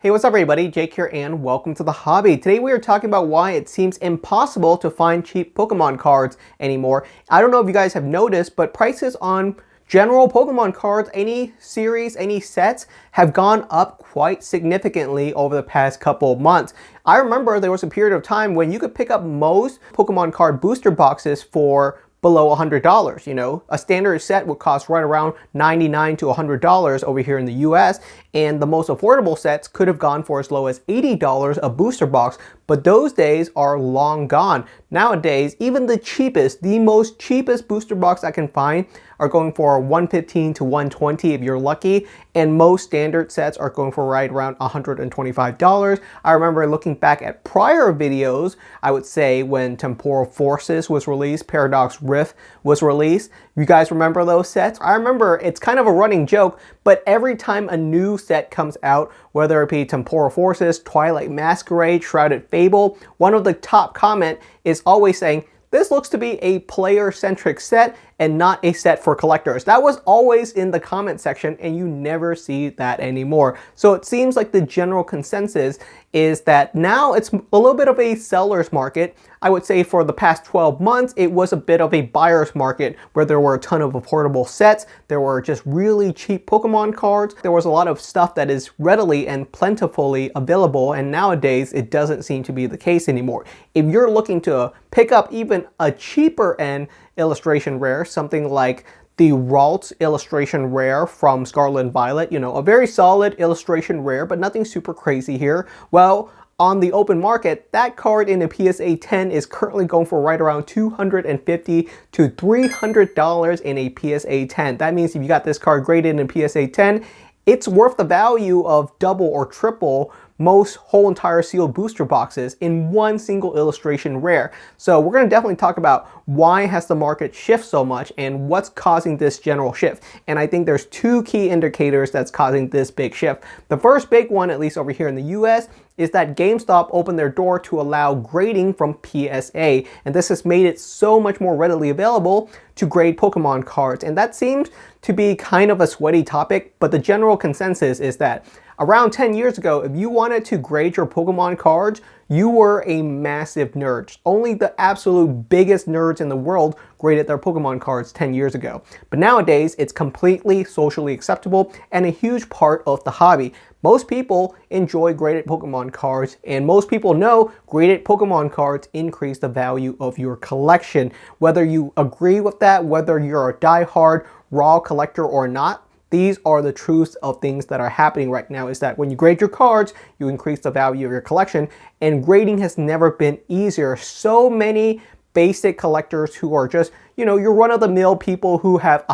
Hey, what's up everybody? Jake here and welcome to the hobby. Today we are talking about why it seems impossible to find cheap Pokemon cards anymore. I don't know if you guys have noticed, but prices on general Pokemon cards, any series, any sets, have gone up quite significantly over the past couple of months. I remember there was a period of time when you could pick up most Pokemon card booster boxes for below $100. You know, a standard set would cost right around $99 to $100 over here in the US, and the most affordable sets could have gone for as low as $80 a booster box, but those days are long gone. Nowadays, even the cheapest, the most cheapest booster box I can find are going for $115 to $120 if you're lucky, and most standard sets are going for right around $125. I remember looking back at prior videos, I would say when Temporal Forces was released, Paradox Rift was released. You guys remember those sets? I remember it's kind of a running joke, but every time a new set comes out, whether it be Temporal Forces, Twilight Masquerade, Shrouded Fable, one of the top comment is always saying, "This looks to be a player-centric set and not a set for collectors." That was always in the comment section, and you never see that anymore. So it seems like the general consensus is that now it's a little bit of a seller's market. I would say for the past 12 months, it was a bit of a buyer's market where there were a ton of affordable sets. There were just really cheap Pokemon cards. There was a lot of stuff that is readily and plentifully available, and nowadays it doesn't seem to be the case anymore. If you're looking to pick up even a cheaper end illustration rare, something like the Ralts illustration rare from Scarlet and Violet, you know, a very solid illustration rare, but nothing super crazy here. Well, on the open market, that card in a PSA 10 is currently going for right around $250 to $300 in a PSA 10. That means if you got this card graded in a PSA 10, it's worth the value of double or triple most whole entire sealed booster boxes in one single illustration rare. So we're going to definitely talk about why has the market shift so much and what's causing this general shift. And I think there's two key indicators that's causing this big shift. The first big one, at least over here in the US, is that GameStop opened their door to allow grading from PSA, and this has made it so much more readily available to grade Pokemon cards. And that seems to be kind of a sweaty topic, but the general consensus is that around 10 years ago, if you wanted to grade your Pokemon cards, you were a massive nerd. Only the absolute biggest nerds in the world graded their Pokemon cards 10 years ago. But nowadays, it's completely socially acceptable and a huge part of the hobby. Most people enjoy graded Pokemon cards, and most people know graded Pokemon cards increase the value of your collection. Whether you agree with that, whether you're a die-hard raw collector or not, these are the truths of things that are happening right now, is that when you grade your cards, you increase the value of your collection, and grading has never been easier. So many basic collectors who are just, you know, your run-of-the-mill people who have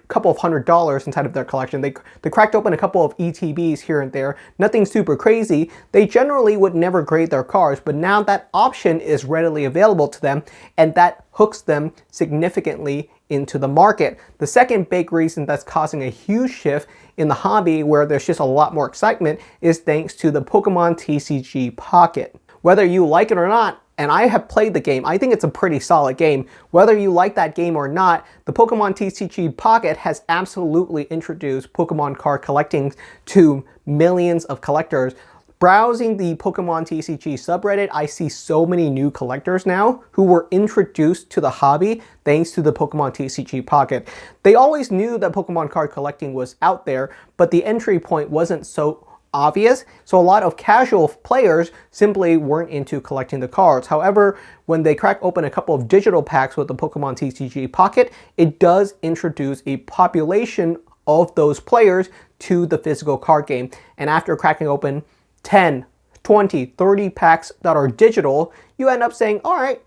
couple of $100 inside of their collection. They cracked open a couple of ETBs here and there, nothing super crazy. They generally would never grade their cards, but now that option is readily available to them, and that hooks them significantly into the market. The second big reason that's causing a huge shift in the hobby, where there's just a lot more excitement, is thanks to the Pokemon TCG Pocket. Whether you like it or not, and I have played the game, I think it's a pretty solid game. Whether you like that game or not, the Pokemon TCG Pocket has absolutely introduced Pokemon card collecting to millions of collectors. Browsing the Pokemon TCG subreddit, I see so many new collectors now who were introduced to the hobby thanks to the Pokemon TCG Pocket. They always knew that Pokemon card collecting was out there, but the entry point wasn't so obvious, so a lot of casual players simply weren't into collecting the cards. However, when they crack open a couple of digital packs with the Pokemon TCG Pocket, it does introduce a population of those players to the physical card game. And after cracking open 10, 20, 30 packs that are digital, you end up saying, all right,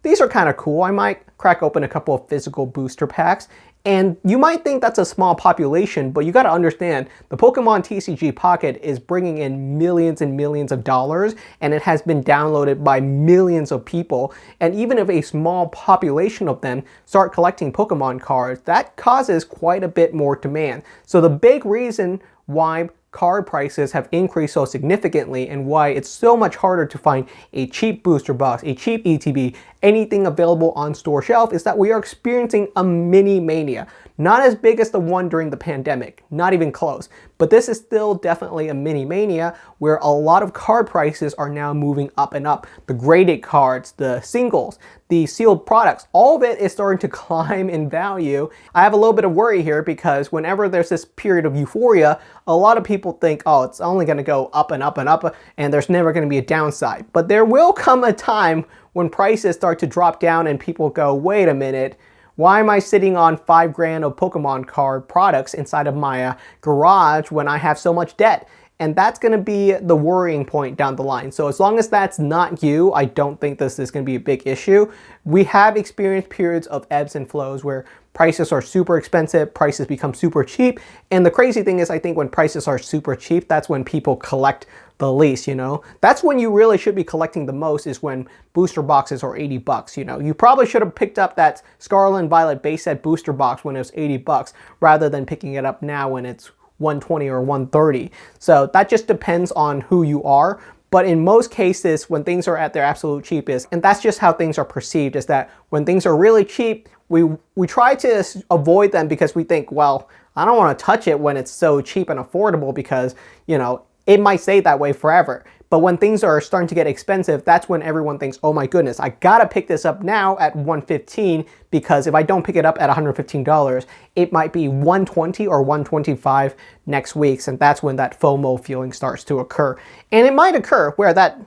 these are kind of cool. I might crack open a couple of physical booster packs. And you might think that's a small population, but you got to understand the Pokemon TCG Pocket is bringing in millions and millions of dollars, and it has been downloaded by millions of people. And even if a small population of them start collecting Pokemon cards, that causes quite a bit more demand. So the big reason why card prices have increased so significantly and why it's so much harder to find a cheap booster box, a cheap ETB, anything available on store shelf is that we are experiencing a mini mania. Not as big as the one during the pandemic, not even close, But this is still definitely a mini mania where a lot of card prices are now moving up and up. The graded cards, the singles, the sealed products, all of it is starting to climb in value. I have a little bit of worry here because whenever there's this period of euphoria, a lot of people think, oh, it's only going to go up and up and up, and there's never going to be a downside. But there will come a time when prices start to drop down and people go, wait a minute, why am I sitting on $5,000 of Pokemon card products inside of my garage when I have so much debt? And that's going to be the worrying point down the line. So as long as that's not you, I don't think this is going to be a big issue. We have experienced periods of ebbs and flows where prices are super expensive, prices become super cheap. And the crazy thing is, I think when prices are super cheap, that's when people collect the least, you know? That's when you really should be collecting the most, is when booster boxes are 80 bucks, you know? You probably should have picked up that Scarlet and Violet base set booster box when it was 80 bucks rather than picking it up now when it's 120 or 130. So that just depends on who you are. But in most cases, when things are at their absolute cheapest, and that's just how things are perceived, is that when things are really cheap, we try to avoid them because we think, well, I don't want to touch it when it's so cheap and affordable because, you know, it might stay that way forever. But when things are starting to get expensive, that's when everyone thinks, oh my goodness, I gotta pick this up now at $115 because if I don't pick it up at $115, it might be $120 or $125 next week. And that's when that FOMO feeling starts to occur. And it might occur where that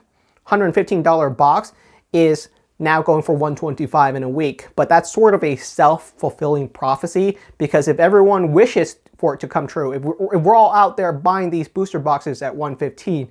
$115 box is now going for $125 in a week. But that's sort of a self-fulfilling prophecy, because if everyone wishes for it to come true, if we're all out there buying these booster boxes at $115,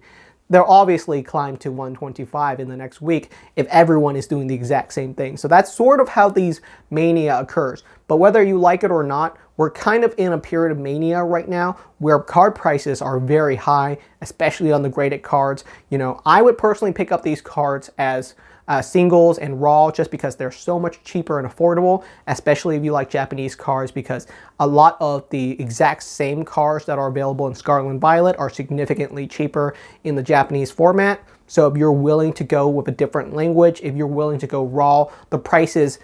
they'll obviously climb to $125 in the next week if everyone is doing the exact same thing. So that's sort of how these mania occurs. But whether you like it or not, we're kind of in a period of mania right now where card prices are very high, especially on the graded cards. You know, I would personally pick up these cards as singles and raw just because they're so much cheaper and affordable, especially if you like Japanese cards, because a lot of the exact same cards that are available in Scarlet and Violet are significantly cheaper in the Japanese format. So if you're willing to go with a different language, if you're willing to go raw, the prices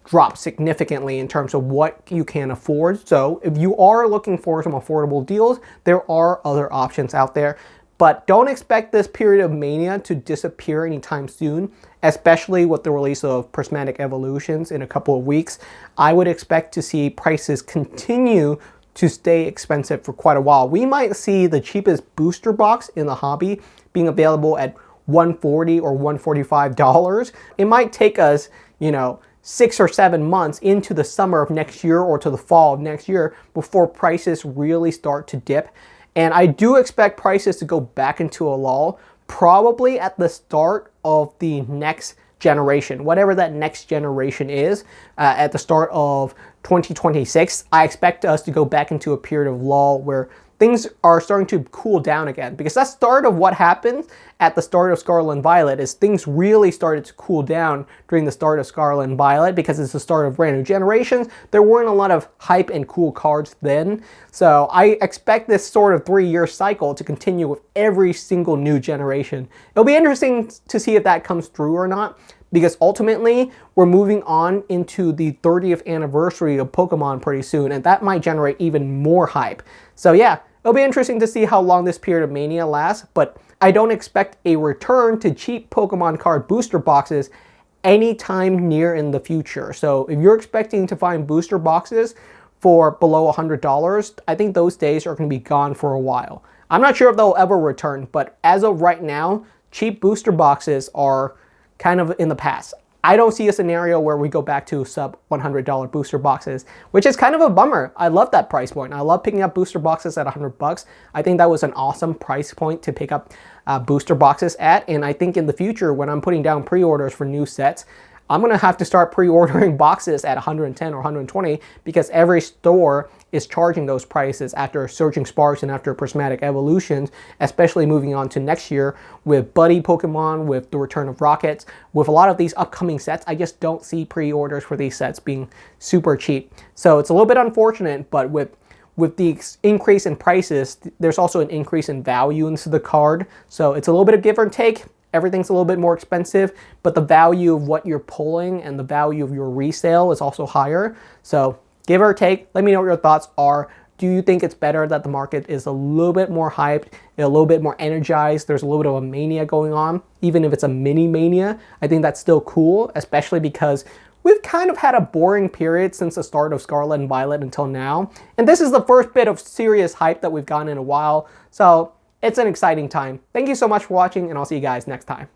drop significantly in terms of what you can afford. So if you are looking for some affordable deals, there are other options out there. But don't expect this period of mania to disappear anytime soon, especially with the release of Prismatic Evolutions in a couple of weeks. I would expect to see prices continue to stay expensive for quite a while. We might see the cheapest booster box in the hobby being available at $140 or $145. It might take us, you know, 6 or 7 months into the summer of next year or to the fall of next year before prices really start to dip. And I do expect prices to go back into a lull, probably at the start of the next generation, whatever that next generation is, at the start of 2026. I expect us to go back into a period of lull where things are starting to cool down again, because that's start of what happened at the start of Scarlet and Violet is things really started to cool down during the start of Scarlet and Violet because it's the start of brand new generations. There weren't a lot of hype and cool cards then. So I expect this sort of 3-year cycle to continue with every single new generation. It'll be interesting to see if that comes through or not, because ultimately we're moving on into the 30th anniversary of Pokemon pretty soon, and that might generate even more hype. So yeah, it'll be interesting to see how long this period of mania lasts, but I don't expect a return to cheap Pokemon card booster boxes anytime near in the future. So if you're expecting to find booster boxes for below $100, I think those days are going to be gone for a while. I'm not sure if they'll ever return, but as of right now, cheap booster boxes are kind of in the past. I don't see a scenario where we go back to sub $100 booster boxes, which is kind of a bummer. I love that price point. I love picking up booster boxes at $100. I think that was an awesome price point to pick up booster boxes at. And I think in the future, when I'm putting down pre-orders for new sets, I'm going to have to start pre-ordering boxes at $110 or $120 because every store is charging those prices after Surging Sparks and after Prismatic Evolutions, especially moving on to next year with Buddy Pokemon, with the return of Rockets. With a lot of these upcoming sets, I just don't see pre-orders for these sets being super cheap. So it's a little bit unfortunate, but with the increase in prices, there's also an increase in value into the card. So it's a little bit of give or take. Everything's a little bit more expensive, but the value of what you're pulling and the value of your resale is also higher. So give or take, let me know what your thoughts are do you think it's better that the market is a little bit more hyped, a little bit more energized? There's a little bit of a mania going on, even if it's a mini mania. I think that's still cool, especially because we've kind of had a boring period since the start of Scarlet and Violet until now. And this is the first bit of serious hype that we've gotten in a while. So it's an exciting time. Thank you so much for watching, and I'll see you guys next time.